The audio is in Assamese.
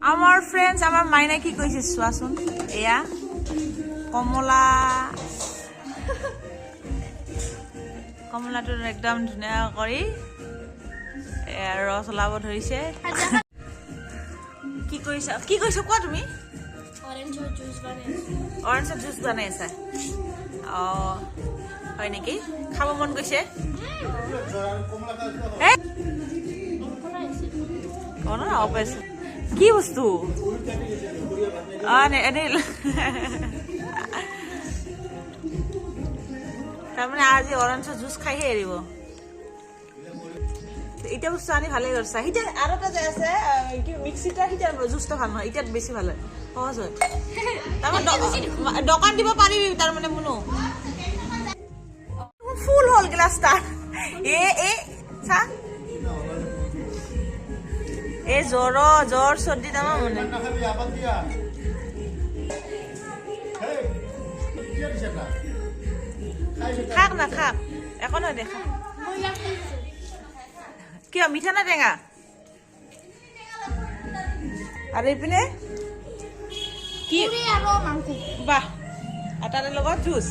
আমাৰ ফ্ৰেণ্ডছ আমাৰ মাইনাই কি কৈছে চোৱাচোন এয়া কমলা কমলাটো একদম ধুনীয়া কৰি ৰস ওলাব ধৰিছে কি কৈছ কোৱা তুমি অৰেঞ্জৰ জুচ বনাই আছা অঁ হয় নেকি খাব মন গৈছে কি বস্তু তাৰমানে আজি অৰেঞ্জৰ জুচ খাইহে এৰিব এতিয়া বস্তু আনি ভালে কৰিছা সিতিয়া আৰু এটা যে আছে কি মিক্সিটা সিতিয়া জুচটা ভাল নহয় এতিয়া বেছি ভাল হয় সহজ হয় তাৰমানে দোকান দিব পাৰিবি তাৰমানে মুনু ফুল হ'ল গ্লাছটা চা এই জ্বৰ চৰ্দি তামা মানে খাক না খাক একো নহয় দেখা কিয় মিঠা না টেঙা আৰু এইপিনে কি বাহ আটাৰ লগত জুচ